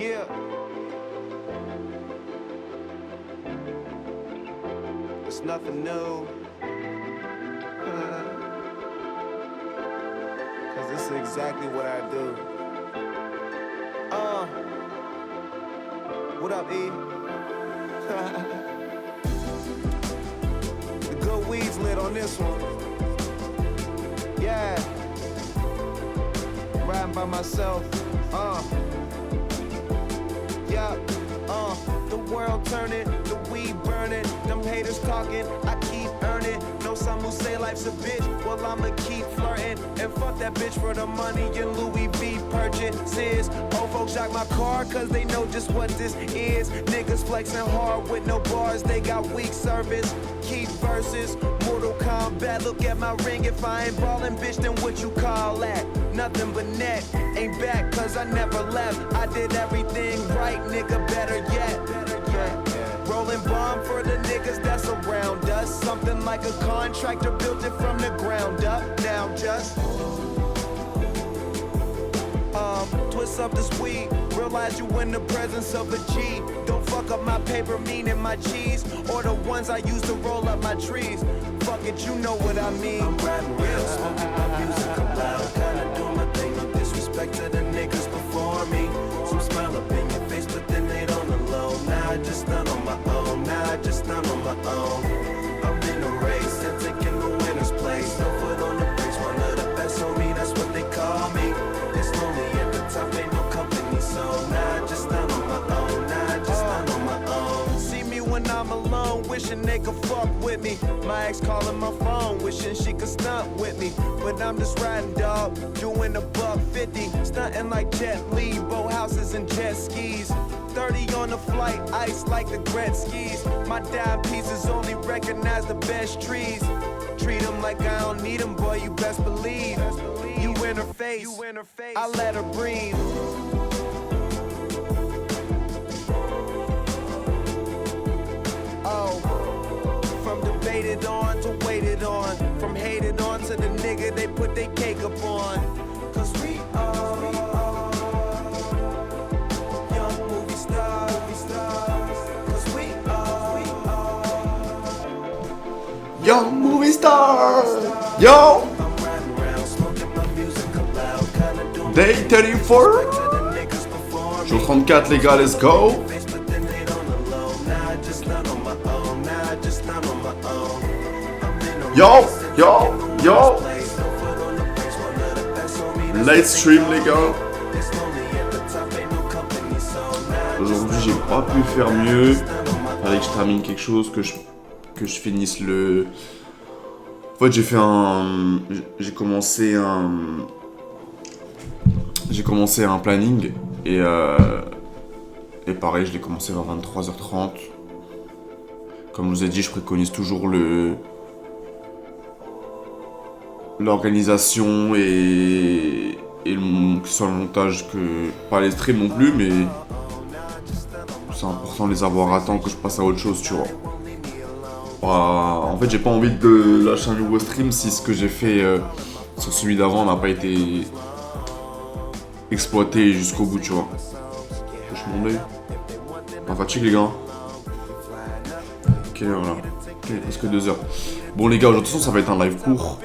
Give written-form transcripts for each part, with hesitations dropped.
Yeah. It's nothing new. Cause this is exactly what I do. What up, E? The good weed's lit on this one. Yeah. Riding by myself. Yeah. The world turning, the weed burning, them haters talking, I keep earning. Know some who say life's a bitch, well I'ma keep flirting. And fuck that bitch for the money and Louis V purchases. Old folks shock my car cause they know just what this is. Niggas flexing hard with no bars, they got weak service. Keep verses, Mortal Kombat, look at my ring. If I ain't ballin', bitch, then what you call that? Nothing but net, ain't back cause I never left. I did everything right, nigga, better yet. Rolling bomb for the niggas that's around us. Something like a contractor built it from the ground up. Now just twist up this weed. Realize you in the presence of a G. Don't fuck up my paper, meaning my cheese, or the ones I use to roll up my trees. Fuck it, you know what I mean. I'm riding real, smoking my music loud, kinda doing my thing. No disrespect to the niggas before me. Some smile up in your face, but then they don't alone. Now I just done on my own. Now I just done on my own. I'm in a race and taking the winner's place. No foot on the brakes, one of the best, homie. That's what they call me. It's lonely at the top, ain't no company, so now I just done on my own. Now I just done on my own. See me when I'm alone, wishing they could fuck with me. My ex calling my phone, wishing she could stunt with me. But I'm just riding, dog, doing a $150. Stunting like Jet Li, boat houses and jet skis. 30 on the flight, ice like the Gretzky's. My dime pieces only recognize the best trees. Treat them like I don't need them, boy, you best believe. You in her face, I let her breathe. Oh, from debated on to waited on, from hated on to the nigga they put their cake up on. Cause we are young movie stars. Cause we are Young movie stars. Yo. Day 34. Jour 34 les gars, let's go. Yo, yo, yo. Light stream les gars. Aujourd'hui j'ai pas pu faire mieux. Fallait que je termine quelque chose, que je finisse le... En fait j'ai commencé un planning et pareil je l'ai commencé vers 23h30. Comme je vous ai dit, je préconise toujours l'organisation et que ce soit le montage, que pas les streams non plus, mais c'est important de les avoir à temps, que je passe à autre chose, tu vois. En fait j'ai pas envie de lâcher un nouveau stream si ce que j'ai fait sur celui d'avant n'a pas été exploité jusqu'au bout, tu vois. Je mon œil. Pas fatigue les gars. Quelle heure là? Ok, presque 2 heures. Bon les gars, de toute façon ça va être un live court.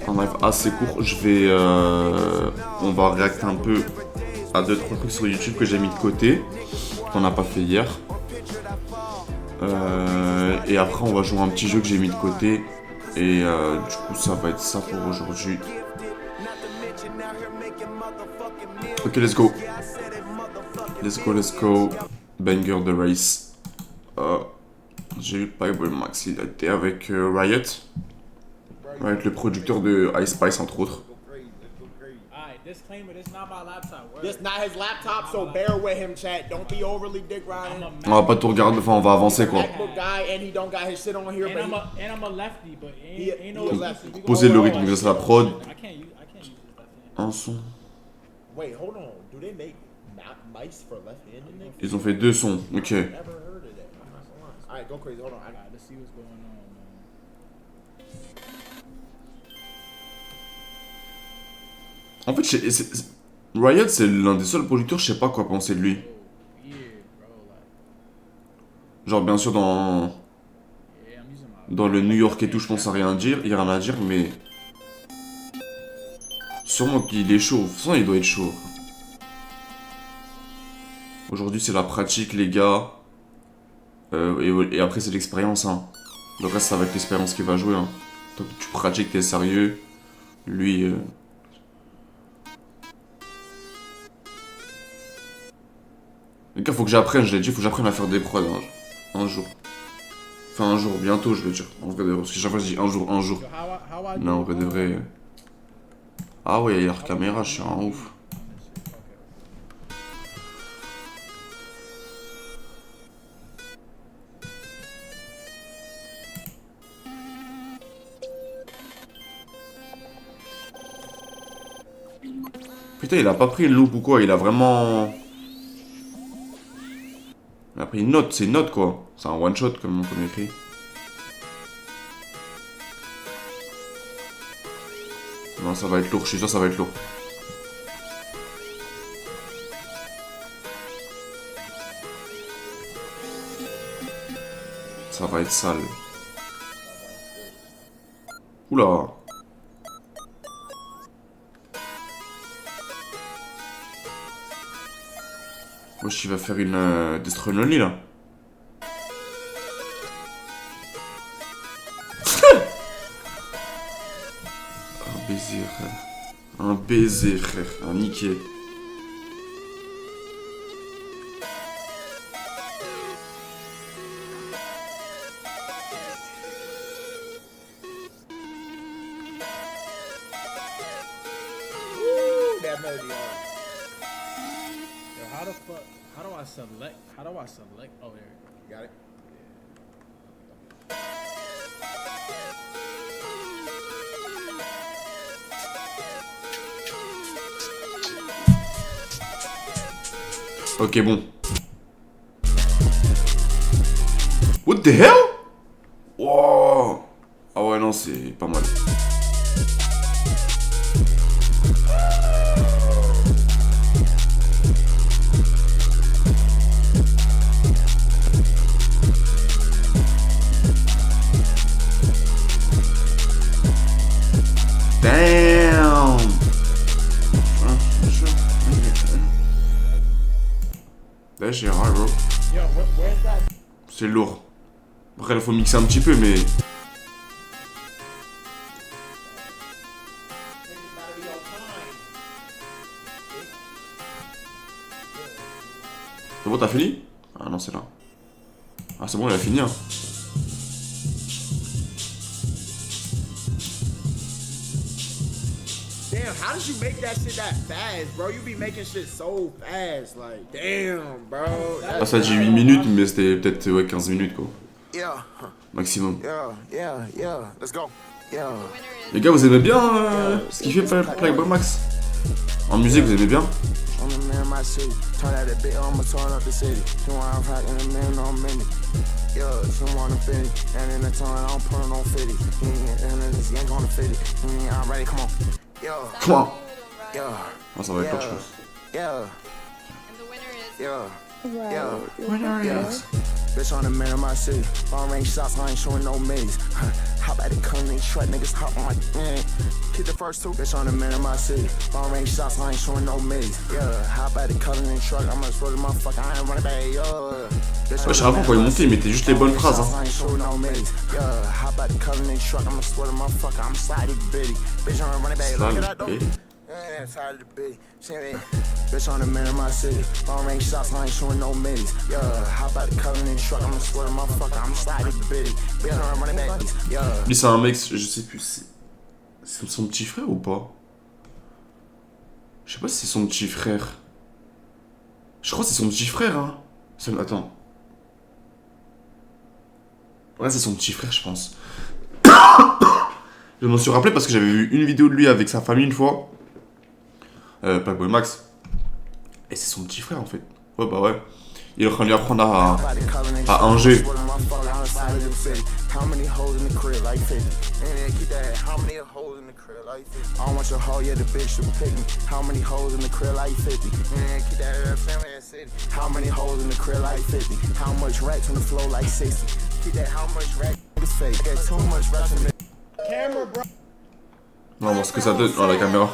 Un live assez court. On va réacter un peu à 2-3 trucs sur YouTube que j'ai mis de côté, qu'on n'a pas fait hier. Et après on va jouer un petit jeu que j'ai mis de côté. Et du coup ça va être ça pour aujourd'hui. Ok, let's go. Let's go. Banger the race. J'ai eu Bible Max, il a été avec Riot. Riot, le producteur de Ice Spice entre autres. This not his laptop, so bear with him, chat. Don't be overly dick riding. On va pas tout regarder, enfin on va avancer quoi. MacBook guy, and he don't got his shit on here, but And I'm a lefty, but ain't no lefty. Poser le rythme grâce à la prod. I can't use lefty. Un son. wait, hold on. Do they make mice for left-handed niggas? Ils ont fait 2 sons, ok. Never heard of that. Alright, go crazy. Hold on. Let's see what's going on, man. En fait, Riot, c'est l'un des seuls producteurs, je sais pas quoi penser de lui. Yeah, bro. Like, Genre, bien sûr, dans yeah, I'm using my. le New York et tout, je pense à rien dire, il y a rien à dire, mais... Sûrement qu'il est chaud. De toute façon, il doit être chaud. Aujourd'hui, c'est la pratique, les gars. Et après, c'est l'expérience, hein. Le reste, ça va être l'expérience qui va jouer, hein. Tant que tu pratiques, t'es sérieux. Lui... Les gars, faut que j'apprenne, je l'ai dit, faut que j'apprenne à faire des prods un jour. Enfin, un jour, bientôt, je veux dire. En vrai de vrai, parce que chaque fois, je dis un jour, un jour. So how I do Non, en vrai de vrai... Ah ouais, il y a la caméra, je suis un ouf. Putain, il a pas pris une loupe ou quoi, il a vraiment... Il a pris une note, c'est une note quoi. C'est un one shot comme on écrit. Non, ça va être lourd, je suis sûr ça va être lourd. Ça va être sale. Oula. Wesh, il va faire une Death Run Only là. Un baiser, frère. Un baiser, frère. Un niqué. Woo, that melody on. Yo, how the fuck? How do I select? How do I select? Oh, there. You got it? Ok, bon. What the hell? Wow. Ah ouais, non, c'est pas mal. Damn. Là, j'ai rare, bro. Yo, where's that? C'est lourd. Après, il faut mixer un petit peu, mais... C'est bon, t'as fini? Ah non, c'est là. Ah, c'est bon, il a fini, hein. Damn, how did you make that shit that fast, bro? You be making shit so fast, like, damn, bro. Ah, ça dit 8 minutes, mais c'était peut-être ouais, 15 minutes, quoi. Yeah, Maximum. yeah. Let's go. Yeah. Les gars, vous aimez bien ce qu'il fait Playboy Max? En musique, vous aimez bien? I'm the man of my city. Turn out that bit, I'ma turn up the city. She want to rock in the man on mini. Yeah, she want to fit it. And in the turn, I don't put it on 50. And then this yank on the 50. I'm ready, come on. Yeah, Come on. yeah, Ah, ça va être lourd, je pense. yeah, And the winner is yeah, yeah. Bitch on the man of my city. Long range shots, I ain't showing no minis. Hop at the cunning truck, niggas hop on my hit the first two. Bitch on the man of my city. Long range shots, I ain't showing no minis. Yeah, hop at the cunning truck, I'm gonna throw the motherfucker, I ain't running back, yeah. Wesh, avant, quand il montait, il mettait juste les bonnes phrases, hein. Sale, et... Bitch on the man of my city. Long range shots, I ain't showing no minis. Yeah, hop out the covenant truck, I'm a swear motherfucker, I'm sliding bitty. Bitch, I'm running back. Yeah. Lui, c'est un mec, je sais plus, c'est son petit frère ou pas? Je sais pas si c'est son petit frère. Je crois que c'est son petit frère, hein. Attends. Ouais, c'est son petit frère, je pense. Je m'en suis rappelé parce que j'avais vu une vidéo de lui avec sa famille une fois. Playboy Max. Et c'est son petit frère en fait. Ouais, bah ouais. Il est en train de lui apprendre à inger. How many hoes in the crib like 50? And keep that. How many hoes in the crib like 50? I don't want your hoe, yeah, the bitch should pick me. How many hoes in the crib like 50? And keep that family and city. How many hoes in the crib like 50? How much racks on the floor like 60? Keep that. How much racks is fake? Got too much racks in the Camera, bro. On va voir ce que ça donne. Oh, la caméra.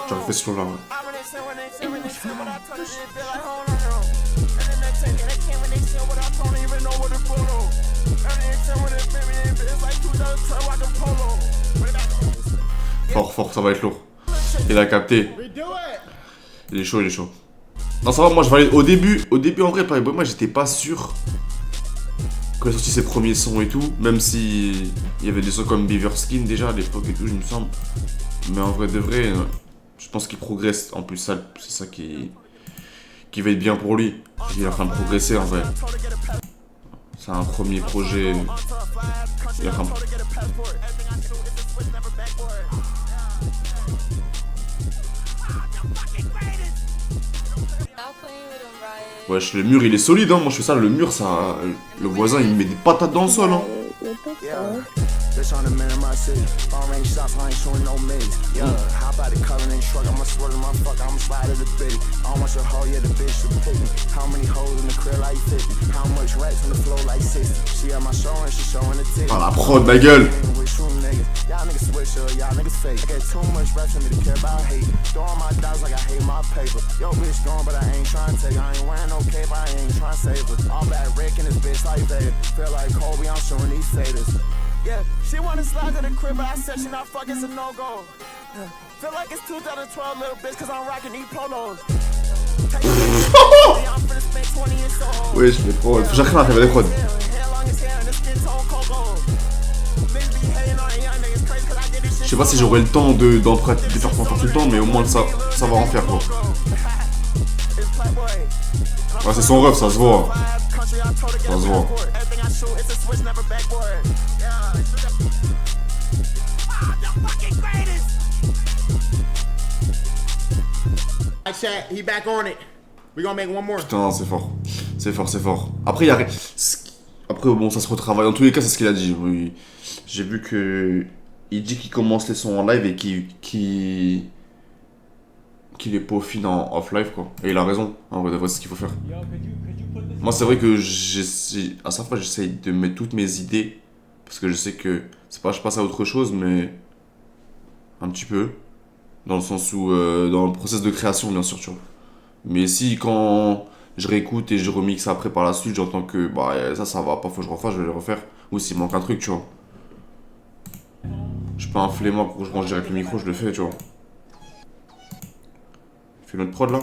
J'aurais fait ce flow là, ouais. Fort, fort, ça va être lourd. Il a capté. Redo it. Il est chaud, il est chaud. Non, ça va, moi je valide. Au début en vrai, Playboy, moi j'étais pas sûr quand il a sorti ses premiers sons et tout. Même si il y avait des sons comme Beaver Skin déjà à l'époque et tout, il me semble. Mais en vrai de vrai, je pense qu'il progresse. En plus, ça, c'est ça qui va être bien pour lui. Il est en train de progresser en vrai. C'est un premier projet. Il est en train de... Wesh, le mur il est solide, hein. Moi je fais ça, le mur, ça. Le voisin il me met des patates dans le sol, hein. Bitch on the man in my city. Phone range shots, I ain't showing no mids. Yeah, how about the color and truck? I'ma swear to my fuck, I'ma slide to the bitty. I don't want your hoe, yeah, the bitch should pick me. How many hoes in the crib like 50? How much racks on the floor like 60? She at my show and she showing the titty. Ah la prod, ma gueule. Y'all niggas switch up, y'all niggas fake. Got too much racks for me to care about hate. Throwing my dollars like I hate my paper. Yo, bitch gone, but I ain't trying to take her. I ain't wearing no cape, I ain't trying to save her. All back wrecking this bitch like Vader. Feel like Kobe, I'm showing these faders. Yeah, she wanna slide to the crib, but I said she not fucking, it's a no-go. Feel like it's 2012, little bitch, cause I'm rocking these polos. Wesh, les prods. Faut que j'arrive à faire des prods. Je sais pas si j'aurai le temps d'en faire tout le temps, mais au moins ça va en faire quoi. Ouais, c'est son rêve, ça se voit. Ça se voit. Chat, he back on it. We gonna make one more. Putain, c'est fort. C'est fort, c'est fort. Après, Après, bon, ça se retravaille. En tous les cas, c'est ce qu'il a dit. Oui. J'ai vu que... Il dit qu'il commence les sons en live et qu'il les peaufine en off-live, quoi. Et il a raison. En vrai, c'est ce qu'il faut faire. Moi, c'est vrai que à chaque fois, j'essaye de mettre toutes mes idées. Parce que je sais que... C'est pas je passe à autre chose, mais... Un petit peu. Dans le sens où... dans le process de création, bien sûr, tu vois. Mais si, quand je réécoute et je remixe après par la suite, j'entends que... Bah, ça va pas, faut que je refasse, je vais le refaire. Ou s'il manque un truc, tu vois. Je suis pas un flemmard, quand je range direct le micro, je le fais, tu vois. Fais notre prod, là.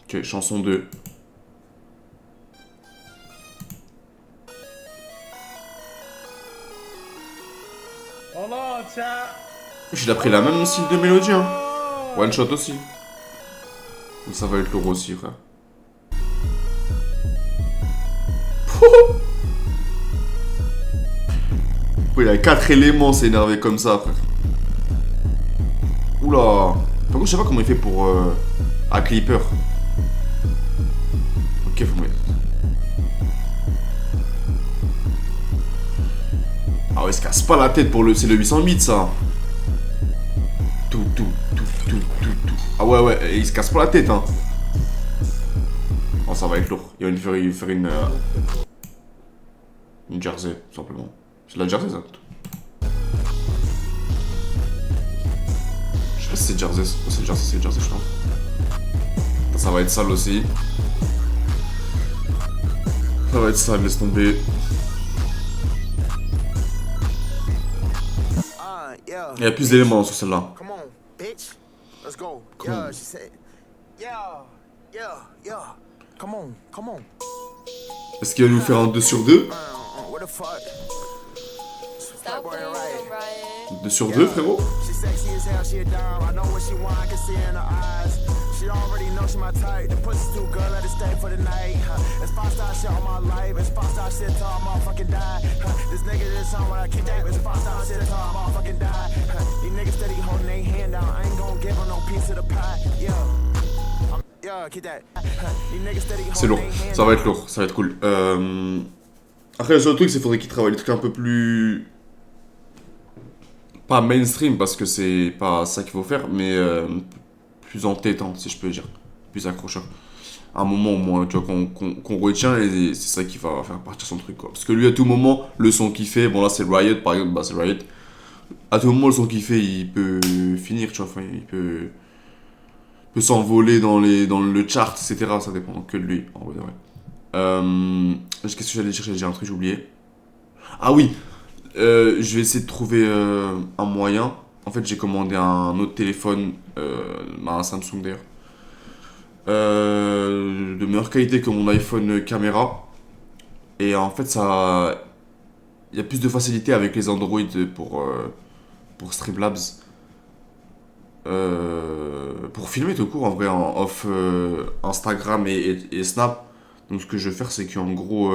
Ok, chanson 2. Hold on, chat. Il a pris la même style de mélodie, hein. One shot aussi. Mais ça va être lourd aussi, frère. Il y a 4 éléments, c'est énervé comme ça, frère. Oula. Par contre, je sais pas comment il fait pour... à Clipper. Ok, faut mettre... Ah ouais, il se casse pas la tête pour le... C'est le 808, ça. Tout. Ah ouais, il se casse pas la tête, hein. Oh, ça va être lourd. Il va faire une jersey, tout simplement. C'est la jersey, ça. Je sais pas si c'est jersey. C'est jersey, je crois. Ça va être sale aussi. Ça va être sale, laisse tomber. Il y a plus d'éléments sur celle-là. Come on, bitch. Let's go. Come on. Yeah, she said. Yeah. Come on. Est-ce qu'il va nous faire un 2 sur 2 What the fuck? Stop playing with Riot. 2 sur 2, frérot? She sexy as hell, she a dime. I know what she want, I can see in her eyes. She already knows she my type. The pussy's too good, let it stay for the night. It's 5-star shit on my life. It's 5-star shit till I motherfucking die. This nigga just on when I kick that. It's 5-star shit till I motherfucking die. These niggas steady holding their hand down. I ain't gon' give them no piece of the pie. Yeah. C'est lourd, ça va être lourd, ça va être cool. Après, le seul truc, c'est qu'il faudrait qu'il travaille des trucs un peu plus. Pas mainstream, parce que c'est pas ça qu'il faut faire, mais plus entêtant, si je peux dire. Plus accrocheur. À un moment au moins, tu vois, qu'on retient, et c'est ça qui va faire partir son truc, quoi. Parce que lui, à tout moment, le son qu'il fait, bon là, c'est Riot, par exemple, bah c'est Riot. À tout moment, le son qu'il fait, il peut finir, tu vois, enfin, il peut s'envoler dans le chart, etc. Ça dépend que de lui, en vrai. Qu'est-ce que j'allais dire? J'allais dire un truc, j'ai oublié. Ah oui, je vais essayer de trouver un moyen. En fait, j'ai commandé un autre téléphone, un Samsung d'ailleurs, de meilleure qualité que mon iPhone caméra. Et en fait, il y a plus de facilité avec les Android pour Streamlabs. Pour filmer tout court en vrai en off Instagram et Snap. Donc ce que je vais faire, c'est qu'en gros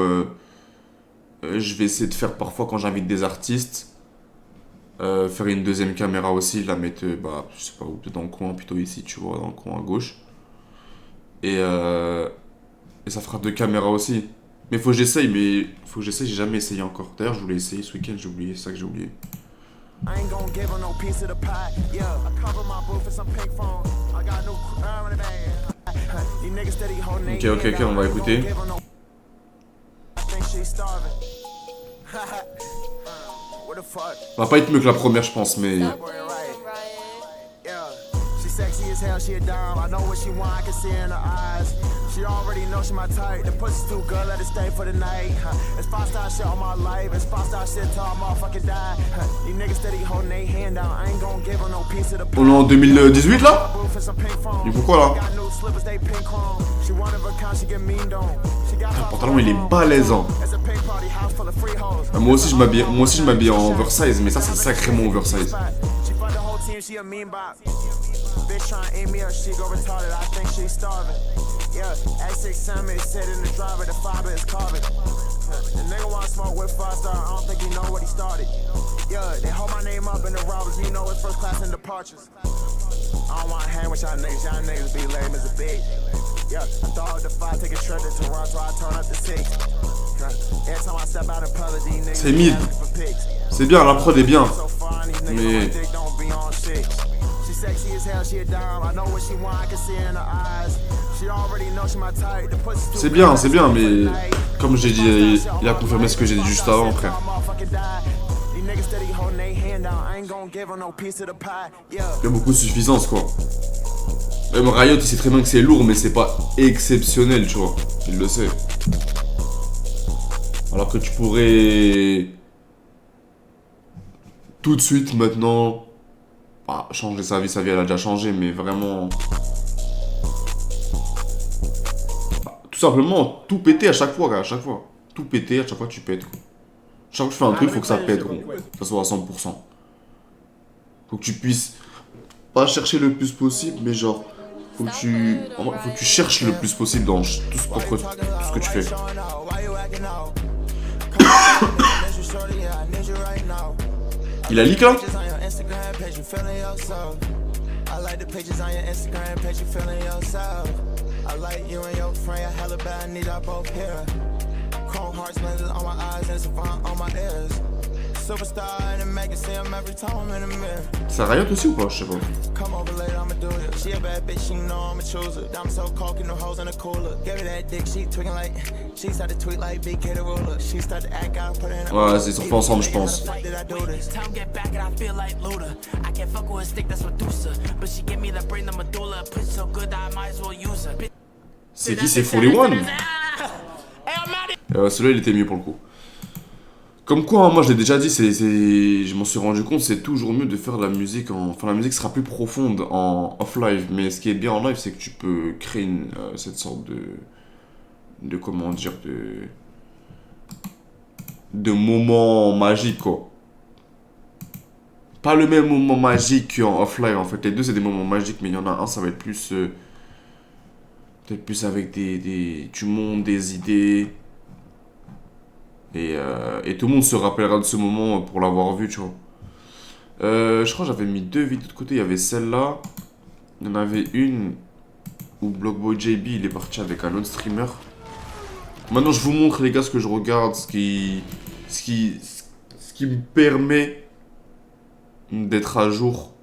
je vais essayer de faire parfois quand j'invite des artistes, faire une deuxième caméra aussi, la mettre je sais pas où, peut-être dans le coin, plutôt ici, tu vois, dans le coin à gauche, et ça fera 2 caméras aussi. Mais faut que j'essaye, j'ai jamais essayé encore. D'ailleurs je voulais essayer ce week-end, j'ai oublié, c'est ça que j'ai oublié. I ain't gon' give her no piece of the pie. Yeah, I cover my booth with some pink phone. I got no crime in the bag. These niggas steady holding their hand Ok, on va écouter. I think she's starving. What the fuck? Ça va pas être mieux que la première, je pense, mais Riot. Yeah, she sexy as hell, she a dime. I know what she want, I can see in her eyes. She already knows she my type. The pussy's too good, let it stay for the night. It's 5-star shit on my life. It's 5-star shit till I motherfucking die. These niggas steady holding their hand down. I ain't gon' give her no piece of the pie. on est en 2018 là. Il faut quoi là? Le pantalon il est balèzant. Moi aussi je m'habille en oversize, mais ça c'est sacrément oversize. Bitch tryna eat me up, she go retarded. I think she's starving. Yeah, X6 Summit sit in the driver, the fiber is carbon. The nigga wanna smoke with 5-star, I don't think he know what he started. Yeah, they hold my name up in the robbers, you know it's first class in departures. I don't wanna hang with y'all niggas be lame as a bitch. Yeah, I thought of the 5, take a trip to Toronto, I turn up to 6. Every time I step out in public, these niggas C'est mid. C'est bien, la prod est bien. Mais c'est bien, mais comme j'ai dit, il a confirmé ce que j'ai dit juste avant, frère. Il y a beaucoup de suffisance, quoi. Même Riot, il sait très bien que c'est lourd, mais c'est pas exceptionnel, tu vois. Il le sait. Alors que tu pourrais tout de suite maintenant changer sa vie elle a déjà changé, mais vraiment tout simplement tout péter à chaque fois, tout péter à chaque fois tu pètes, quoi. Chaque fois que tu fais un truc, faut que ça pète, gros. Que ça soit à 100%. Faut que tu puisses pas chercher le plus possible, mais genre faut que tu cherches le plus possible dans tout ce que tu fais. Il a leak là? I like the pictures on your Instagram page, you feeling yourself. I like you and your friend, I hella bad, I need y'all both here. Chrome hearts, lenses on my eyes, and savant on my ears. Superstar in the magazine, I'm every time I'm in the mirror. Ça Riot aussi ou pas? Je sais pas. Come over later, I'ma do it. She a bad bitch, she know I'm a chooser. I'm so cold, no hoes in the cooler. Give her that dick, she tweaking like. She started to tweet like BK the ruler. She started to act out, put her in a. Ouais, ils sont pas ensemble, je pense. C'est qui? C'est 41? Celui-là, il était mieux pour le coup. Comme quoi, hein, moi je l'ai déjà dit, je m'en suis rendu compte, c'est toujours mieux de faire de la musique Enfin, la musique sera plus profonde en off-live, mais ce qui est bien en live, c'est que tu peux créer cette sorte de comment dire, de moment magique, quoi. Pas le même moment magique qu'en off-live, en fait. Les deux, c'est des moments magiques, mais il y en a un, ça va être plus Peut-être plus avec du monde, des idées. Et tout le monde se rappellera de ce moment pour l'avoir vu, tu vois. Je crois que j'avais mis 2 vidéos de côté. Il y avait celle-là. Il y en avait une où Blockboy JB il est parti avec un autre streamer. Maintenant, je vous montre, les gars, ce que je regarde, ce qui me permet d'être à jour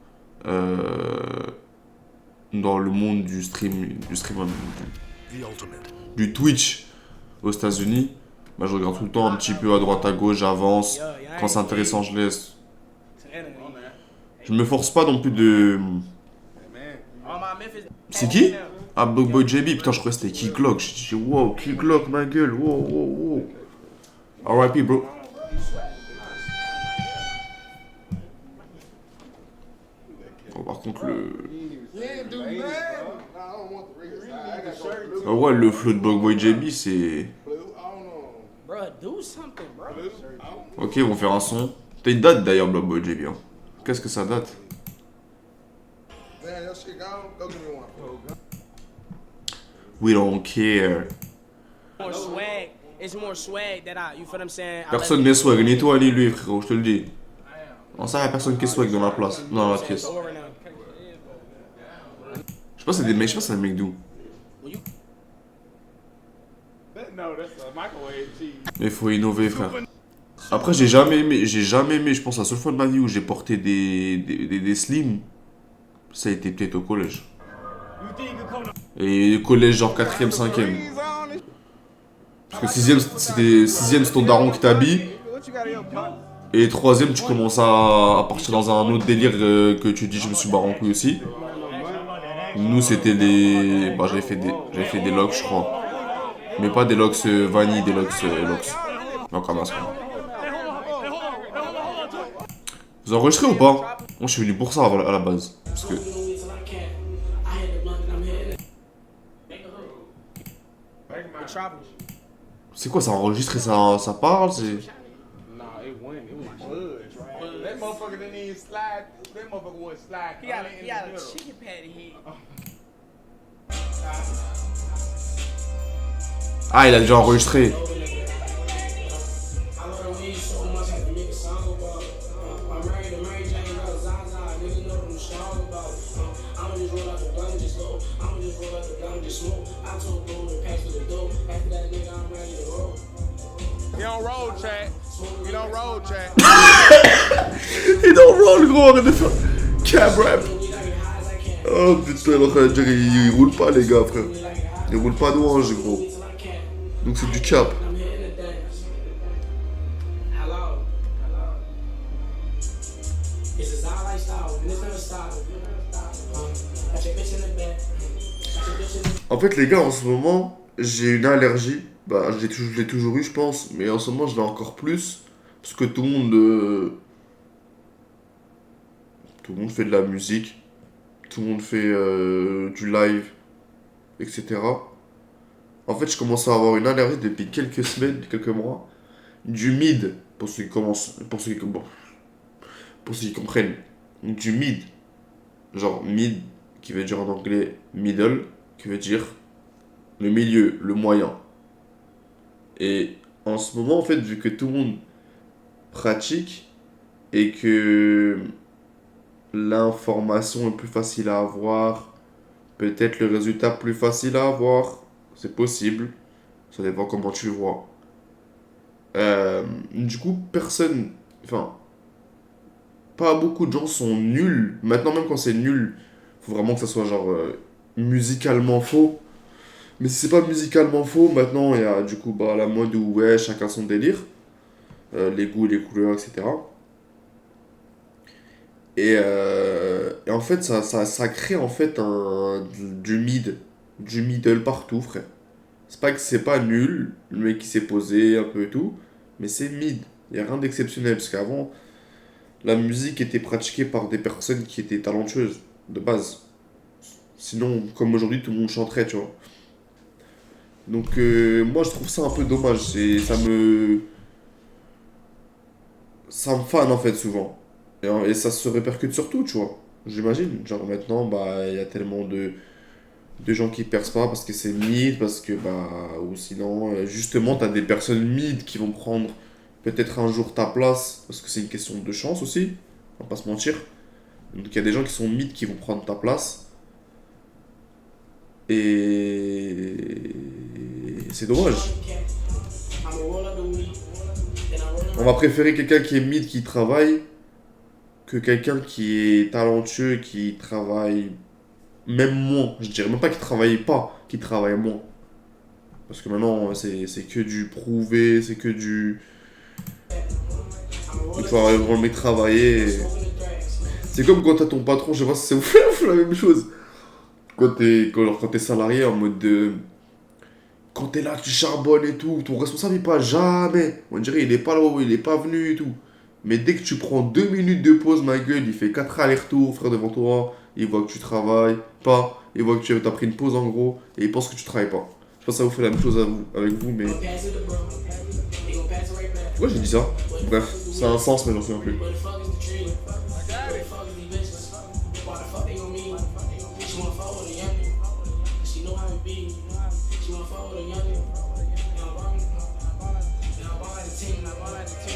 dans le monde du Twitch aux États-Unis. Bah, je regarde tout le temps un petit peu à droite à gauche, j'avance. Quand c'est intéressant, je laisse. Je me force pas non plus de. C'est qui? Ah, Blockboy JB, putain, je croyais que c'était Key Glock. Je dis, wow, Key Glock, ma gueule, wow. RIP, bro. Oh, par contre, ah ouais, le flow de Blockboy JB, c'est. Bro, do something, bro. Ok, ils vont faire un son. T'as une date d'ailleurs, Blockboy JB. Hein. Qu'est-ce que ça date? We don't care. More swag. It's more swag that I, you feel what I'm saying? Personne n'est swag, ni toi ni lui, frérot, je te le dis. Non, ça, y'a personne qui est swag dans la place, dans la pièce. Je sais pas, c'est des mecs, je sais pas, c'est un mec d'où. Mais faut innover, frère. Après, j'ai jamais aimé, je pense, la seule fois de ma vie où j'ai porté des slims, ça a été peut-être au collège. Et collège genre 4ème, 5ème. Parce que 6ème, c'est ton daron qui t'habille. Et 3ème, tu commences à partir dans un autre délire que tu dis je me suis barré en couille aussi. Nous, c'était des. Bah, j'avais fait des locks, je crois. Mais pas des locks vanille, des locks. Non, comme ça. Vous enregistrez ou pas? Moi, je suis venu pour ça à la base. Parce que. C'est quoi, ça enregistre et ça parle? C'est. That motherfucker didn't even slide. That motherfucker wouldn't slide. He got a chicken patty head. Ah, il a déjà enregistré. You don't roll chat. You don't roll chat. Il est en roll, gros, arrête de faire cab rap. Oh putain, il roule pas, les gars, frère. Il roule pas d'orange, gros. Donc c'est du cap. En fait, les gars, en ce moment, j'ai une allergie. Bah, je l'ai toujours eu, je pense. Mais en ce moment, je l'ai encore plus. Parce que tout le monde fait de la musique. Tout le monde fait du live, etc. En fait, je commence à avoir une allergie depuis quelques semaines, quelques mois. Du mid, pour ceux qui comprennent. Du mid. Genre mid, qui veut dire en anglais middle, qui veut dire le milieu, le moyen. Et en ce moment, en fait, vu que tout le monde pratique et que l'information est plus facile à avoir, peut-être le résultat plus facile à avoir, c'est possible, ça dépend comment tu le vois. Du coup, pas beaucoup de gens sont nuls. Maintenant, même quand c'est nul, faut vraiment que ça soit genre musicalement faux. Mais si c'est pas musicalement faux, maintenant il y a du coup la mode où ouais, chacun son délire, les goûts, les couleurs, etc. Et en fait, ça crée en fait du middle partout, frère. C'est pas que c'est pas nul, le mec qui s'est posé un peu et tout, mais c'est mid. Il y a rien d'exceptionnel, parce qu'avant, la musique était pratiquée par des personnes qui étaient talentueuses, de base. Sinon, comme aujourd'hui, tout le monde chanterait, tu vois. Donc, moi, je trouve ça un peu dommage. Ça me fane, en fait, souvent. Et ça se répercute sur tout, tu vois. J'imagine. Genre, maintenant, il y a tellement de gens qui percent pas parce que c'est mid, parce que bah, ou sinon, justement, t'as des personnes mid qui vont prendre peut-être un jour ta place, parce que c'est une question de chance aussi, on va pas se mentir. Donc il y a des gens qui sont mid qui vont prendre ta place. Et c'est dommage. On va préférer quelqu'un qui est mid, qui travaille, que quelqu'un qui est talentueux, qui travaille même moins. Je dirais même pas qu'il travaille pas, qu'il travaille moins. Parce que maintenant, c'est que du prouvé, c'est que du... Il faut vraiment le mec travailler. C'est comme quand t'as ton patron, je sais pas si c'est vous la même chose. Quand t'es salarié en mode de... Quand t'es là, tu charbonnes et tout, ton responsable il passe jamais. On dirait il est pas là, il est pas venu et tout. Mais dès que tu prends 2 minutes de pause, ma gueule, il fait 4 allers-retours, frère, devant toi. Il voit que tu travailles pas. Il voit que tu as pris une pause en gros. Et il pense que tu travailles pas. Je pense que ça vous fait la même chose avec vous, mais... Pourquoi j'ai dit ça? Bref, ça a un sens, mais j'en souviens plus.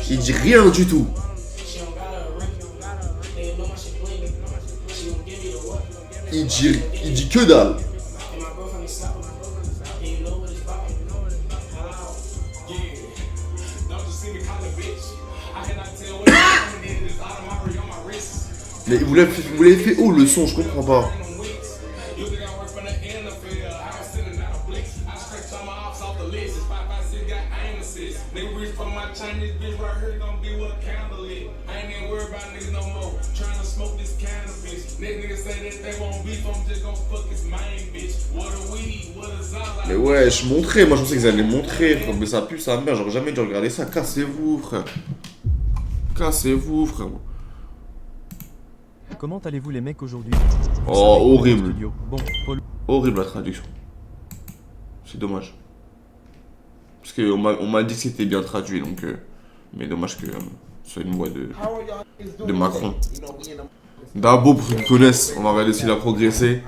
Il dit rien du tout. Il dit que dalle. Mais vous l'avez fait où le son? Je comprends pas. Mais ouais, je montrais, moi je pensais qu'ils allaient montrer, frère, mais ça pue sa mère, j'aurais jamais dû regarder ça. Cassez-vous, frère. Cassez-vous, frère. Comment allez-vous les mecs aujourd'hui? Oh, horrible. Bon, horrible la traduction. C'est dommage. Parce qu'on m'a dit que c'était bien traduit, donc... mais dommage que ce soit une voix de Macron. Dabo, pour ceux qui connaissent, on va regarder s'il a progressé.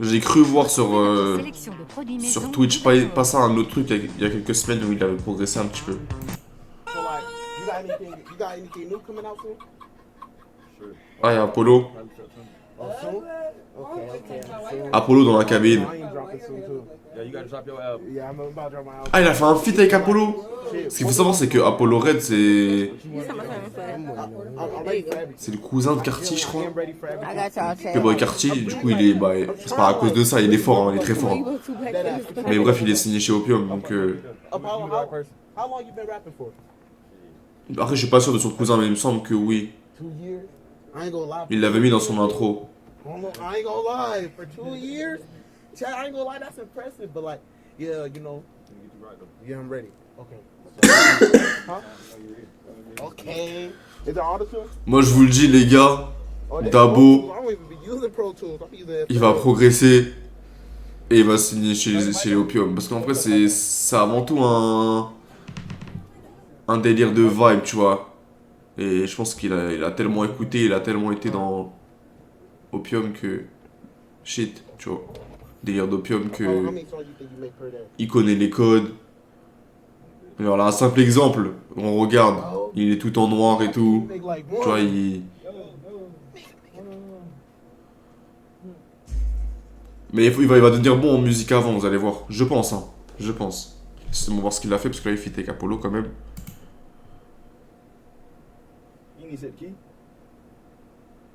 J'ai cru voir sur Twitch, pas ça, un autre truc il y a quelques semaines où il avait progressé un petit peu. Ah, il y a Apollo. Apollo dans la cabine. Ah, il a fait un feat avec Apollo. Ce qu'il faut savoir, c'est que Apollo Red, c'est le cousin de Carti, je crois. Que bon, Carti, du coup, il est. Bah, c'est pas à cause de ça, il est fort, hein, il est très fort. Hein. Mais bref, il est signé chez Opium, donc. Après, je suis pas sûr de son cousin, mais il me semble que oui. Il l'avait mis dans son intro. I ain't gonna lie, for 2 years, Chad, I ain't gonna lie, that's impressive, but like, yeah, you know, yeah, I'm ready. Okay. Huh? Okay. Is there auto-tune? Moi, je vous le dis, les gars, Dabo, il va progresser et il va signer chez Opium. Parce qu'en vrai, c'est avant tout un délire de vibe, tu vois. Et je pense qu'il a tellement écouté, il a tellement été dans Opium que... Shit, tu vois. Délire d'Opium que... Il connaît les codes. Alors là, un simple exemple. On regarde. Il est tout en noir et tout. Tu vois, il... Mais il va devenir bon en musique avant, vous allez voir. Je pense, hein. Je pense. C'est bon voir ce qu'il a fait, parce que là, il fit avec Apollo quand même.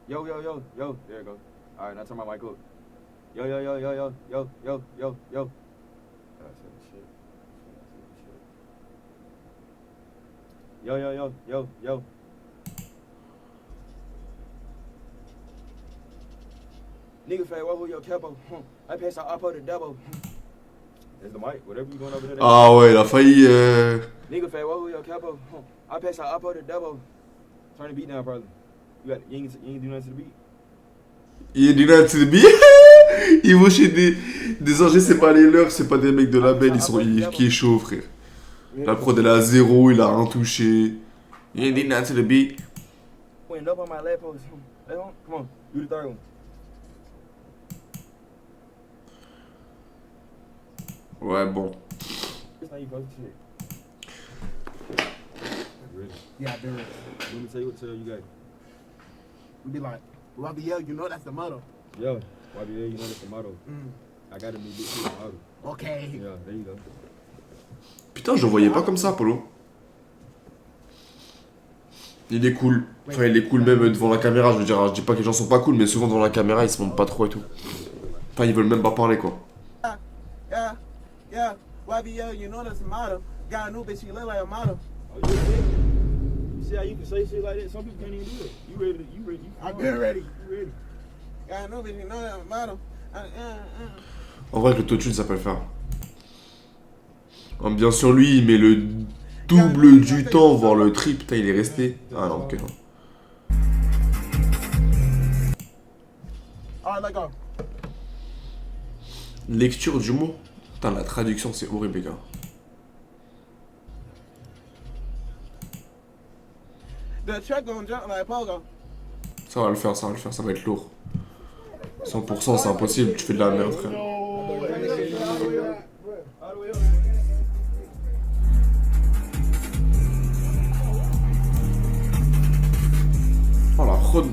Yo, yo, yo, yo, there you go. Alright, now turn my mic up. Yo, yo, yo, yo, yo, yo, yo, yo, yo. Yo, yo, yo, yo, yo. Nigga fat, what who your capo? I pass out up the double. There's the mic, whatever you going over there. Ah ouais, il a failli... Nigga fat, what who your capo? I pass out up the double. Turn the beat down, brother. You ain't do nothing to the beat. Il dit là, to the beat. Ils vont chez des ingés, c'est pas les leurs, c'est pas des mecs de label, qui est chaud, frère. La prod, elle est à 0, il a rien touché. Il dit là, to the beat. Went up on my lap post. Come on, do the third one. Ouais, bon. This how you post shit. Ready? Yeah, I've been ready. Let me tell you what tell you got. We be like, Raphael, you know that's the motto. Yo, YBA, you know that's the motto. Mm. I got a new big shit motto. Okay. Yeah, there you go. Putain, je le voyais pas comme ça, Polo. Il est cool. Enfin, il est cool même devant la caméra, je veux dire. Je dis pas que les gens sont pas cool, mais souvent devant la caméra, ils se montrent pas trop et tout. Enfin, ils veulent même pas parler, quoi. Yeah, yeah. YBL, you know that's the motto. Got a new bitch, she look like a model. Oh, you ready? You see how you can say shit like that? Some people can't even do it. You ready? You ready? I've been ready. You ready? Got a new bitch, you know that's a model. En vrai, avec le l'autotune, ça peut le faire. Bien sûr, lui, il met le double du temps, voire le triple. Putain, il est resté. Ah non, ok, non. Alright, let go. Lecture du mot. Putain, la traduction, c'est horrible, les gars. The truck gon' jump like pogo. Ça va le faire, ça va le faire, ça va être lourd. 100%, c'est impossible, tu fais de la merde, frère. Oh la fraude.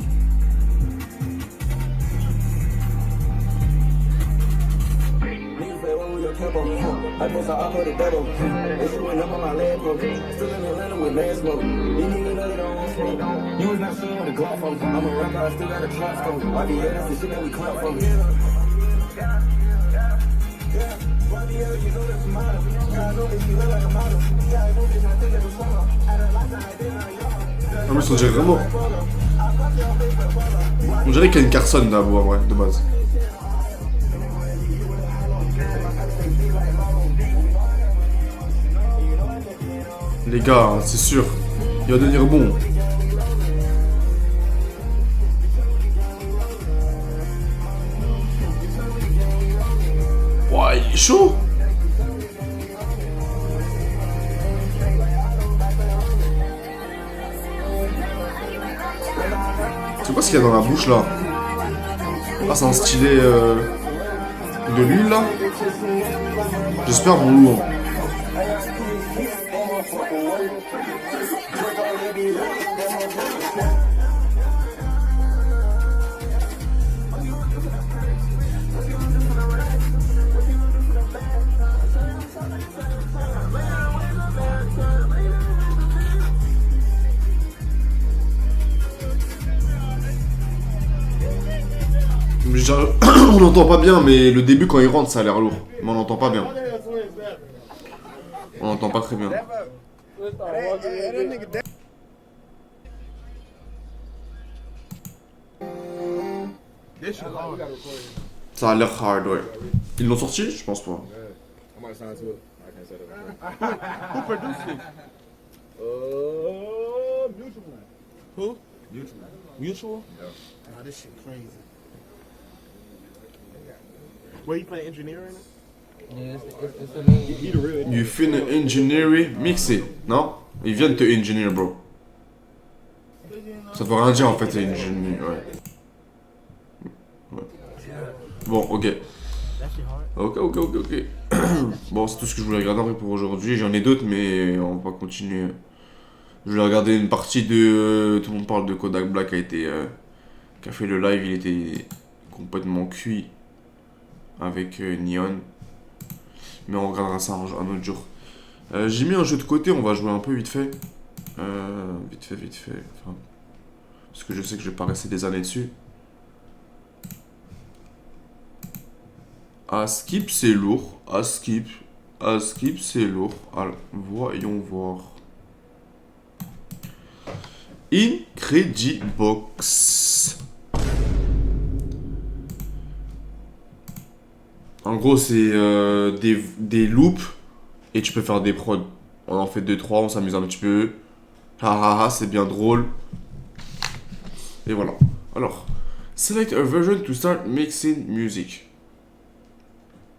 I post I put a double. They shooting up on my leg, bro. Still in Atlanta with last smoke. These niggas know they don't want smoke. You was not sure with the Glock from. I'm a rapper, I still got a trap scope. I be here, that's the shit that we clap from. Ah, mais on dirait vraiment. On dirait qu'il y a une Carson là, ouais, de base. Les gars, c'est sûr, il va devenir bon. Ouais, il est chaud. C'est quoi ce qu'il y a dans la bouche là? Ah, c'est un stylet de l'huile là. J'espère mon lourd. On n'entend pas bien, mais le début quand il rentre, ça a l'air lourd. Mais on n'entend pas bien. On n'entend pas très bien. Ça a l'air hard, ouais. Ils l'ont sorti? Je pense pas. Who produced it? Mutual. Who? Mutual. Mutual? Yeah. Oh, this shit crazy. Where you playing engineering? He the real. You finna engineer mixé, non? Ils viennent te engineer, bro. Ça veut rien dire en fait, engineer, ouais. Bon, ok. Ok. Bon, c'est tout ce que je voulais regarder en vrai pour aujourd'hui. J'en ai d'autres, mais on va continuer. Je voulais regarder une partie de... tout le monde parle de Kodak Black qui a fait le live, il était complètement cuit avec Neon. Mais on regardera ça un autre jour. J'ai mis un jeu de côté, on va jouer un peu vite fait. Vite fait. Enfin, parce que je sais que je vais pas rester des années dessus. Skip c'est lourd. Skip c'est lourd. Alors, voyons voir. Incredibox. En gros, c'est des loops et tu peux faire des prods. On en fait 2-3, on s'amuse un petit peu. C'est bien drôle. Et voilà. Alors, select a version to start mixing music.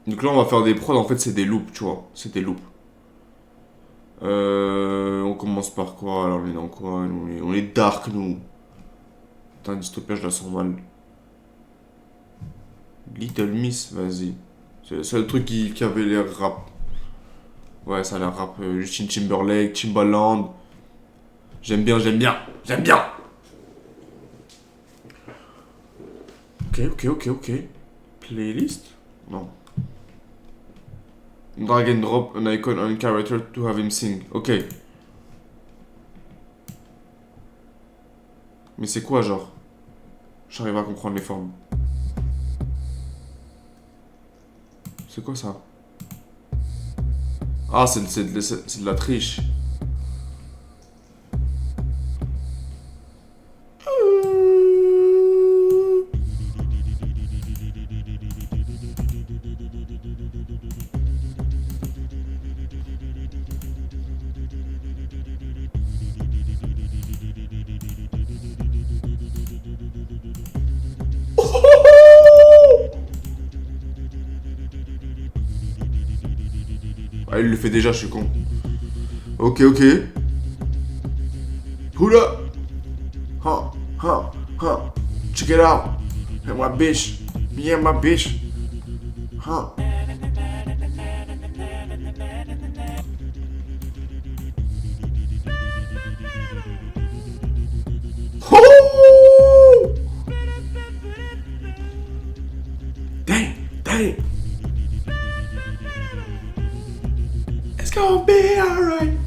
Donc là, on va faire des prods. En fait, c'est des loops, tu vois. C'est des loops. On commence par quoi? Alors, on est dans quoi? On est dark, nous. Putain, Dystopia, je la sens mal. Little Miss, vas-y. C'est le seul truc qui avait l'air rap. Ouais, ça a l'air rap. Justin Timberlake, Timbaland. J'aime bien. Ok. Playlist? Non. Drag and drop an icon on character to have him sing. Ok. Mais c'est quoi, genre? J'arrive à comprendre les formes. C'est quoi ça? Ah, c'est de la triche. Ah, il le fait déjà, je suis con. Ok. Hula! Ha! Check it out! And my bitch! Me and my bitch! Huh? Dang! It's gonna be alright.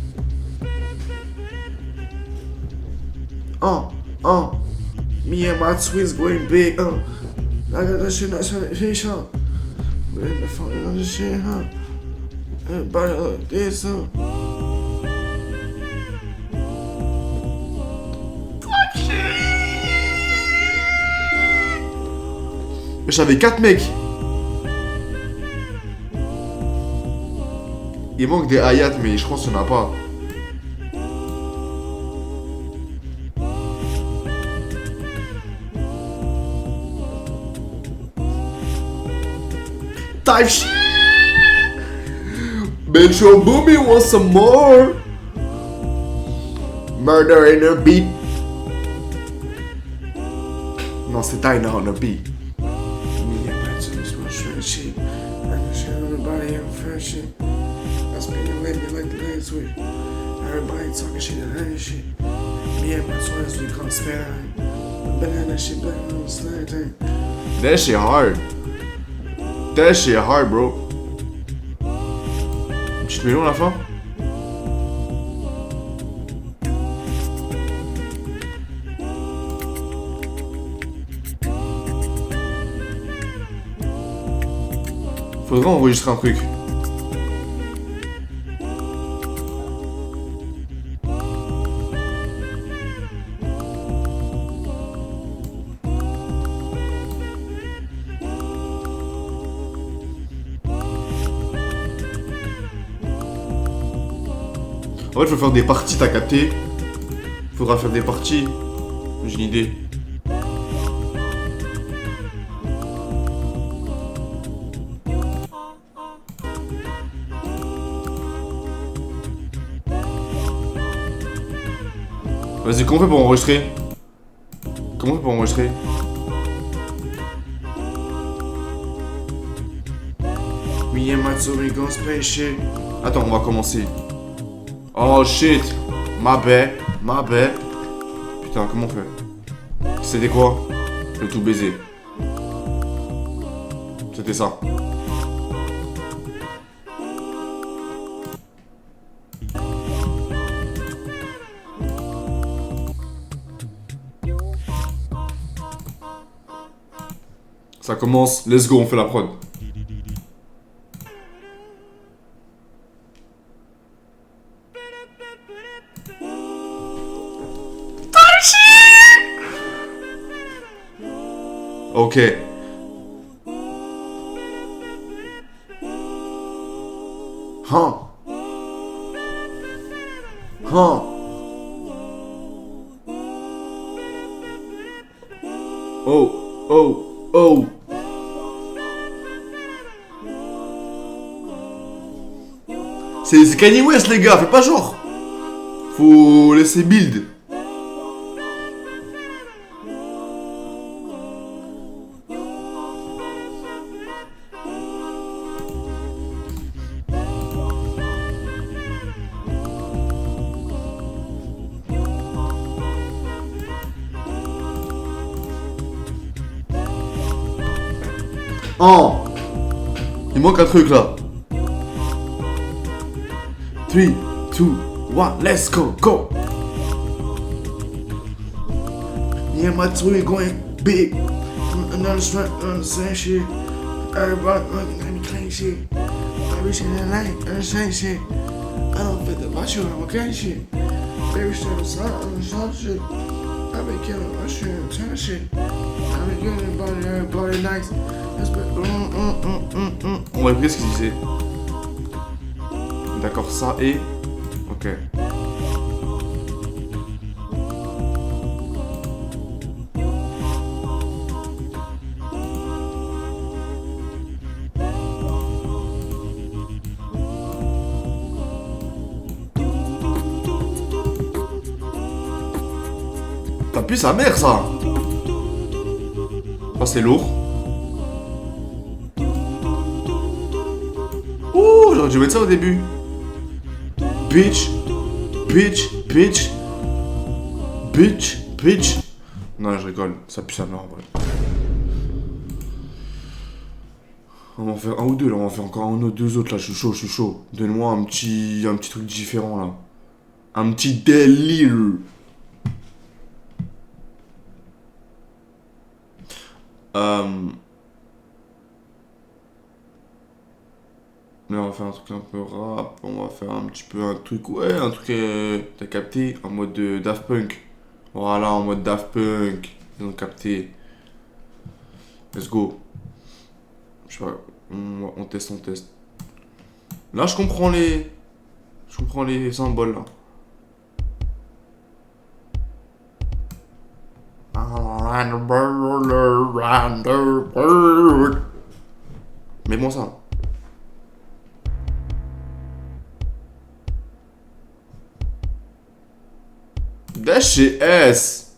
Me and my twins going big. I got that shit, not trying to fish, huh? We're in the phone on the shit, huh? Everybody look this, huh? J'avais 4 mecs. Il manque des Hayat, mais je pense qu'il n'y en a pas. Type shit. Metro Boomy wants some more. Murder in a beat. Non, c'est Dinah on a beat. Me and my twins want shred shit. I can share everybody in fresh shit. I spin it lately like the last week. Everybody talking shit and that shit. Me and my twins, we can't spare it. Banana shit, back on the slide thing. That shit hard. That shit hard, bro. Une petite mélon à la fin. Faudrait enregistrer un truc. En fait, je veux faire des parties, t'as capté? Faudra faire des parties. J'ai une idée. Vas-y, comment on fait pour enregistrer? Comment on fait pour enregistrer? Me and Matsuri gon' space shit. Attends, on va commencer. Oh shit! Ma bad. Putain, comment on fait? C'était quoi? Le tout baiser. C'était ça. Ça commence, let's go, on fait la prod. Ok. Oh. C'est Kanye West, les gars, fais pas genre. Faut laisser build. 1. Il manque un truc là. 3, 2, 1, let's go, go. Yeah, my twin going big. Another strap on the same shit. Everybody let me clean shit. I reach in the night on the same shit. I don't fit the watch you on okay shit. Baby step aside on the same shit. I been killing my shit and turn shit. I been getting everybody nice. On va écouter ce qu'il disait. D'accord, ça et. Ok. T'as pu sa mère ça. Ça c'est lourd. Ouh, j'aurais dû mettre ça au début. Bitch, bitch, bitch, bitch, bitch. Non, je rigole, ça pue sa mère en vrai. On va en faire un ou deux là, on va en faire encore un ou deux autres là, je suis chaud, je suis chaud. Donne-moi un petit truc différent là. Un petit délire. Là on va faire un truc un peu rap, on va faire un petit peu un truc, ouais, un truc, t'as capté, en mode Daft Punk. Voilà, en mode Daft Punk, ils ont capté. Let's go. Je sais pas, on teste. Là je comprends les symboles là. Mais bon ça. Dash et S.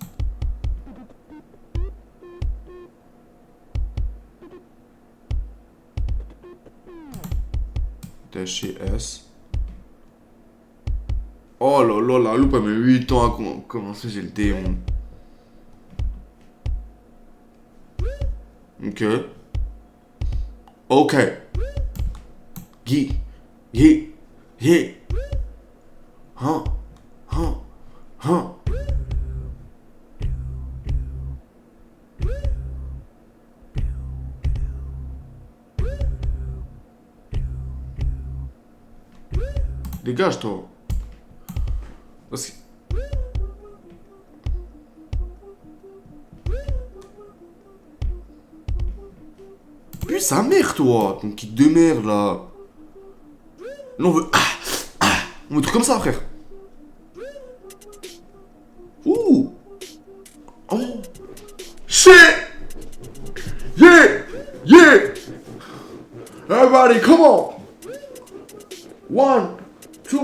Dash et S. Oh là là, la loupe a mis 8 ans à commencer, j'ai le démon. Ok. Ok. Yeah. Huh. Dégage-toi. Parce que... Puis sa mère, toi, ton kick de merde là. Là on veut. On veut truc comme ça, frère. Ouh. Oh. Shit. Yeah. Everybody, come on. 1, 2,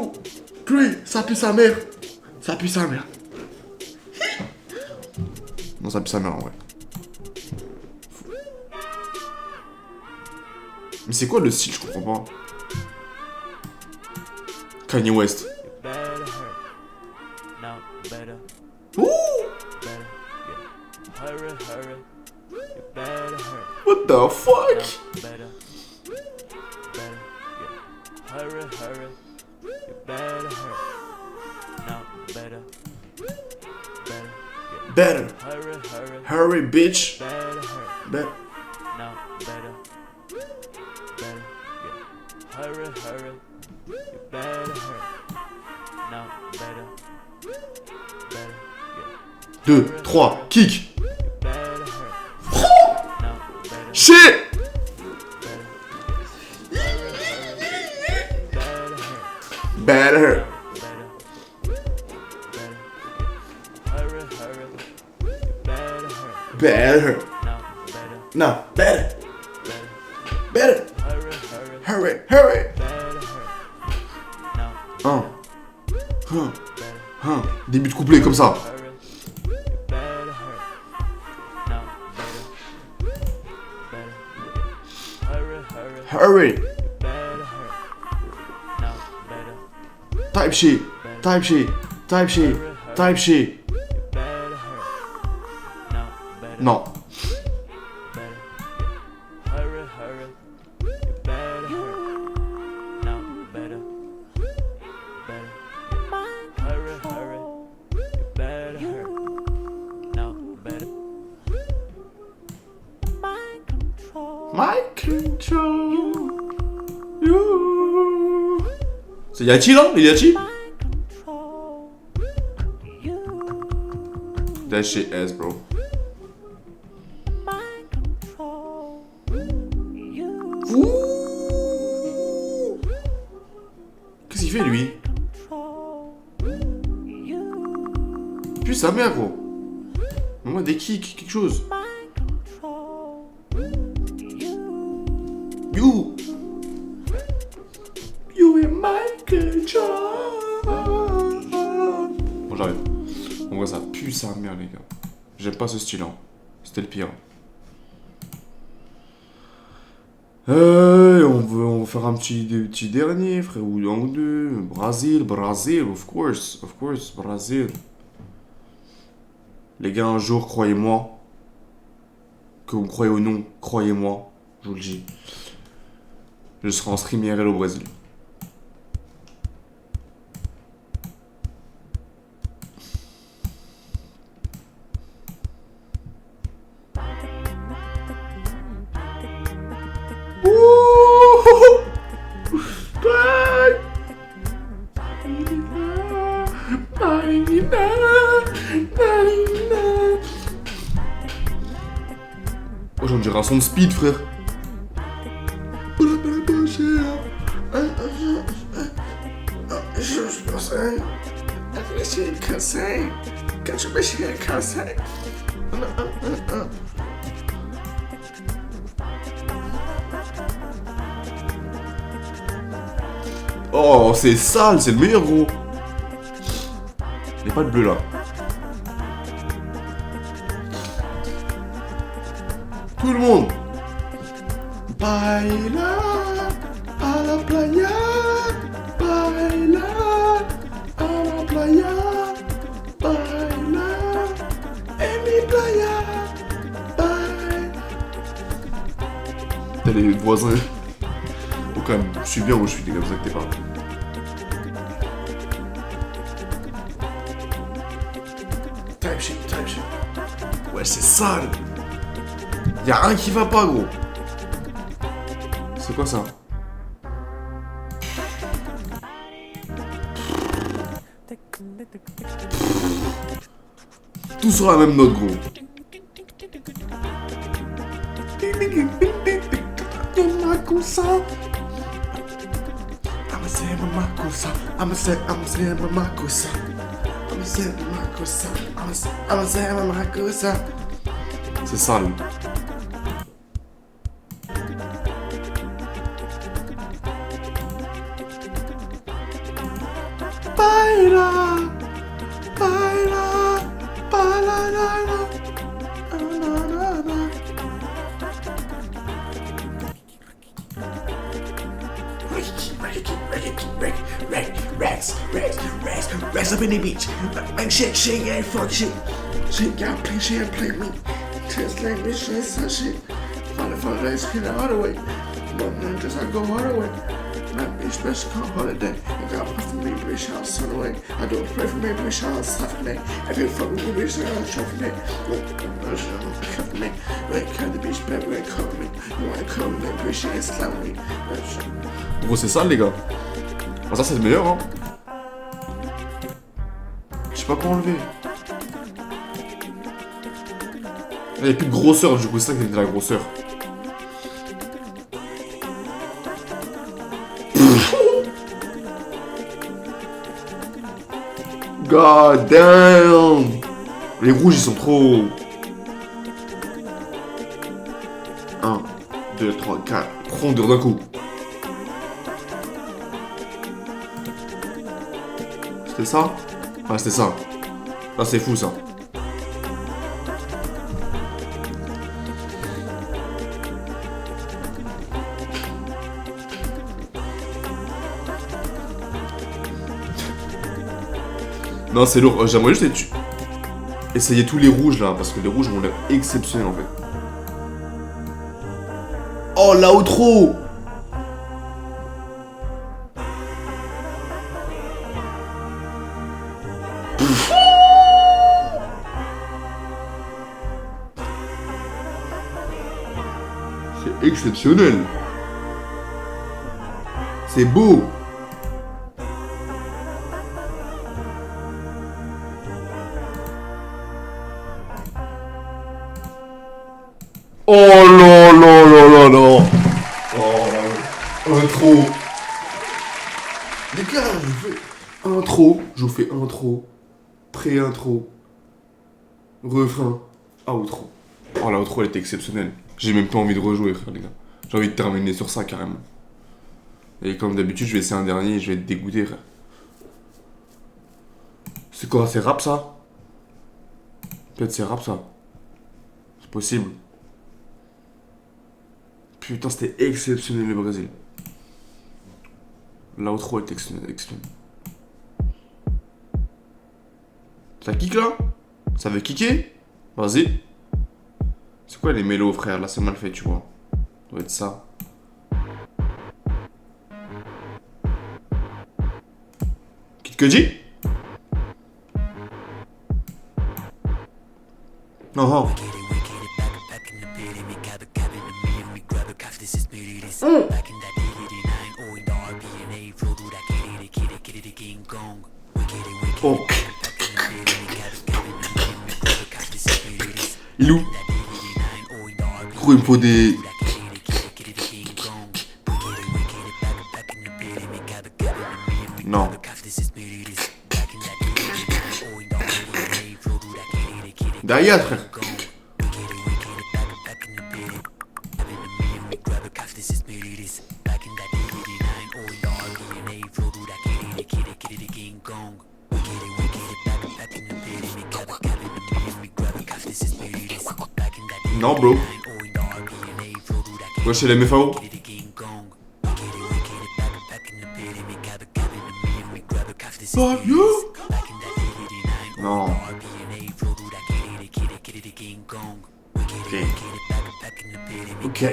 3. Ça pue sa mère. Non, ça pue sa mère en vrai. Mais c'est quoi le style, je comprends pas. Kanye West. Ouh. What the fuck? Better. Hurry, bitch. Better. Hurry. You better hurry. Now better. 2, 3, kick. Shit. Better. No, better. Hurry. Début de couplet comme ça. Hurry. Type shit. Non. C'est Yachi là? Il est Yachi? That shit ass, bro. Ouh. Qu'est-ce qu'il fait lui? Puis sa mère, gros. Moi des kicks, quelque chose. You. You and Michael Jordan. Bon, j'arrête. En vrai, ça pue sa mère, les gars. J'aime pas ce style, hein. C'était le pire. On va faire un petit dernier, frère, ou un ou deux. Brésil, of course, Brésil. Les gars, un jour, croyez-moi, que vous me croyez ou non, croyez-moi, je vous le dis, je serai en stream IRL au Brésil. Oh, j'en dirais un son de speed, frère. Oh, c'est sale, c'est le meilleur, gros. Il n'y a pas de bleu là. Tout le monde. Baila a la playa. Baila a la playa. Baila en mi playa. Baila. T'as les voisins. Oh, quand même, je suis bien où je suis, les gars, vous inquiétez pas. Type shit. Ouais, c'est sale. Y'a un qui va pas, gros. C'est quoi ça? Tout sur la même note, gros. C'est sale. Rex up in the beach. Like shit, ain't fuck shit. Shit got play me. Just like this shit, some shit. Motherfucker, let's get it all the way. But then just I go all the way. My bitch, special come holiday. I got one for me, bitch, I'll son away. I don't pray for me, bitch, I'll suffer me. If you fuck with me, bitch, I'll suffer me. Cover me. Wait, cut the bitch back, wait, cover me. You wanna cover me, bitch, ain't slam me. Gros, c'est ça, les gars. Ah, ça, c'est le meilleur, hein. Je sais pas comment enlever. Il n'y a plus de grosseur, du coup, c'est ça qui est de la grosseur. God damn! Les rouges, ils sont trop... 1, 2, 3, 4. Rondeur d'un coup. C'était ça? Ah, c'était ça. Ah, c'est fou, ça. Non, c'est lourd. J'aimerais juste essayer tous les rouges là, parce que les rouges ont l'air exceptionnels en fait. Oh, l'outro! C'est exceptionnel. C'est beau. Oh là là là là là. Oh, intro. Les gars, je vous fais intro. Je vous fais intro. Pré-intro. Refrain. Outro. Oh, la outro, elle était exceptionnelle. J'ai même pas envie de rejouer, frère, les gars. J'ai envie de terminer sur ça, carrément. Et comme d'habitude, je vais essayer un dernier et je vais être dégoûté, frère. C'est quoi, c'est rap, ça? Peut-être c'est rap, ça. C'est possible. Putain, c'était exceptionnel, le Brésil. L'outro est exceptionnel. Ça kick, là? Ça veut kicker? Vas-y. C'est quoi les mélos, frère? Là, c'est mal fait, tu vois. Ça doit être ça. Kid Cudi? Non. Oh. Il est où? Gros, il me faut des... Non. Derrière, frère. Non, bro. Ouais, c'est les MFAO. Fuck you. Non. Ok.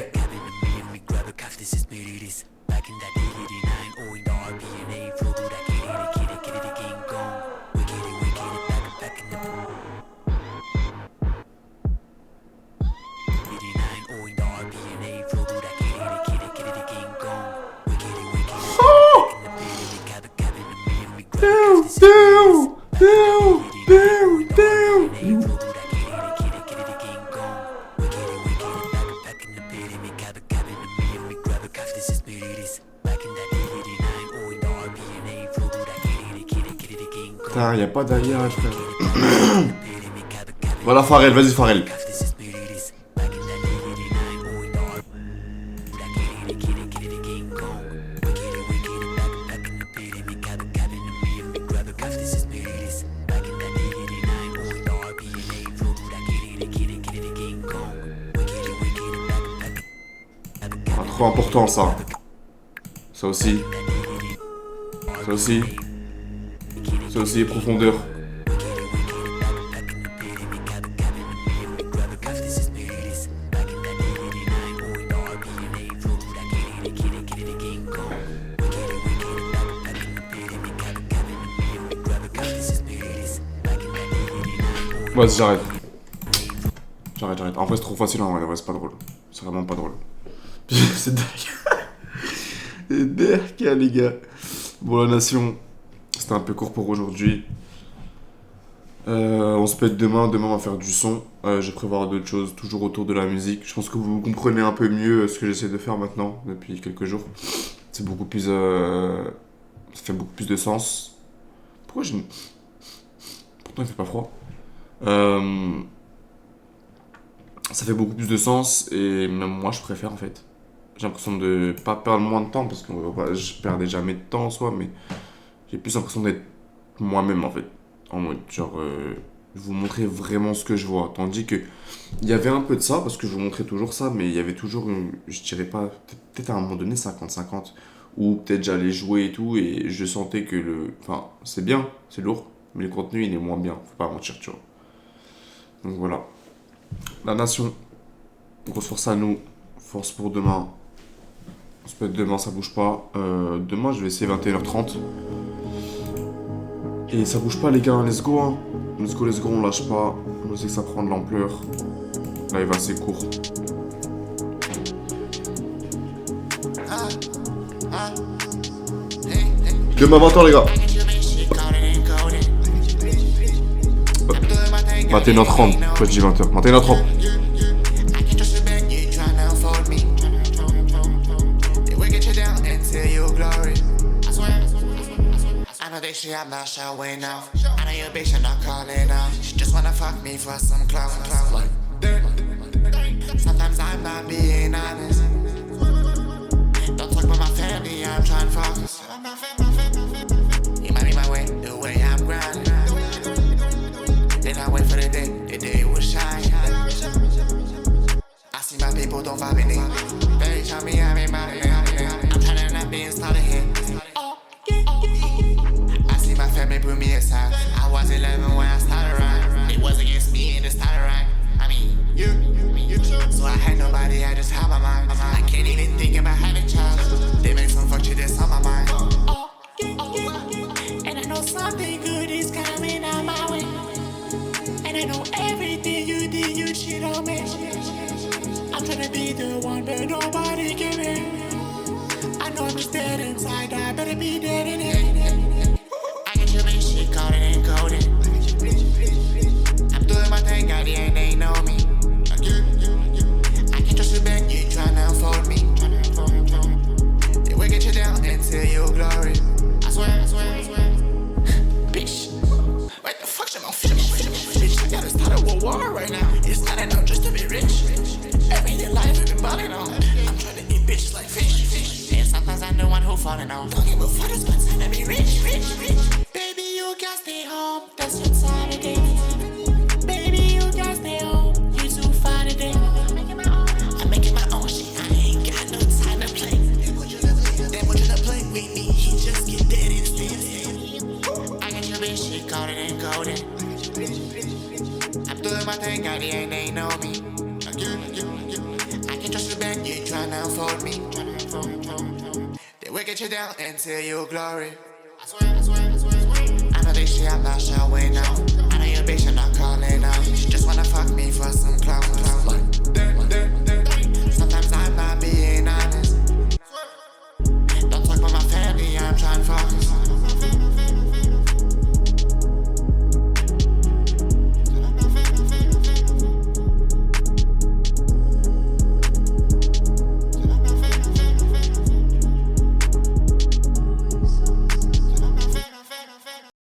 Putain, y'a pas d'alliage, frère. Voilà, Pharrell, vas-y, Pharrell. Ah, trop important, ça. Ça aussi. Ça aussi. Ça aussi, profondeur. Vas-y, j'arrête. J'arrête. En vrai, c'est trop facile, en vrai, c'est pas drôle. C'est vraiment pas drôle. C'est derrière. C'est derrière, les gars. Bon, la nation. C'était un peu court pour aujourd'hui. On se pète demain. Demain, on va faire du son. Je vais prévoir d'autres choses, toujours autour de la musique. Je pense que vous comprenez un peu mieux ce que j'essaie de faire maintenant, depuis quelques jours. C'est beaucoup plus... ça fait beaucoup plus de sens. Pourquoi j'ai... Pourtant, il fait pas froid. Ça fait beaucoup plus de sens et même moi, je préfère, en fait. J'ai l'impression de pas perdre moins de temps, parce que je perdais jamais de temps en soi, mais... J'ai plus l'impression d'être moi-même, en fait. En mode, genre, vous montrer vraiment ce que je vois. Tandis que il y avait un peu de ça, parce que je vous montrais toujours ça, mais il y avait toujours, je dirais pas, peut-être à un moment donné 50-50, où peut-être j'allais jouer et tout, et je sentais que enfin, c'est bien, c'est lourd, mais le contenu, il est moins bien, faut pas mentir, tu vois. Donc voilà. La nation, grosse force à nous, force pour demain. On se peut être demain, ça bouge pas. Demain, je vais essayer 21h30. Et ça bouge pas, les gars, let's go, hein. Let's go, on lâche pas. Je sais que ça prend de l'ampleur. Là, il va assez court. Demain 20h, les gars. 21h30. Pourquoi je dis 20h? 21h30. this shit, I'm not showing off. I know your bitch, I'm not calling off. She just wanna fuck me for some clout. Like, sometimes I'm not being honest. Don't talk about my family, I'm trying to focus. You might be my way, the way I'm grinding. Then I wait for the day will shine. I see my people don't vibe in it. They tell me I'm in my I'm trying to not be started here. I see my family put me aside. I was 11 when I started right. It was against me and it started right. I mean, you. So I had nobody, I just had my mind. I can't even think about having a child. They make some fuck shit that's on my mind. And I know something good is coming out my way. And I know everything you did, you shit on me. I'm tryna be the one, but nobody can be. I know I'm just dead inside, I better be dead in it. I get your bitch shit coded and coded. I'm doing my thing, God, yeah, they know me. I can't trust you back, you tryna unfold me. They will get you down until you glory. I swear. Bitch, what the fuck, bitch, I gotta start a war right now. It's not enough just to be rich. Everyday life I've been balling on. I'm trying to eat bitches like fish. And sometimes I'm the one who falling on. Don't give a fuck, it's my time to be rich. Baby, you gotta stay home, that's your time today. Baby, you gotta stay home, you too far today. I'm making my own shit, I ain't got no time to play. Then what you to play with me, he just get dead instead. I got your bitch, she coded and coded. I'm doing my thing, God, yeah, they know me. I can trust you back, you tryna unfold me. They will get you down until you glory. I swear. I know this shit, I'm not showing off. I know your bitch, I'm not calling out. She just wanna fuck me for some clout. Like,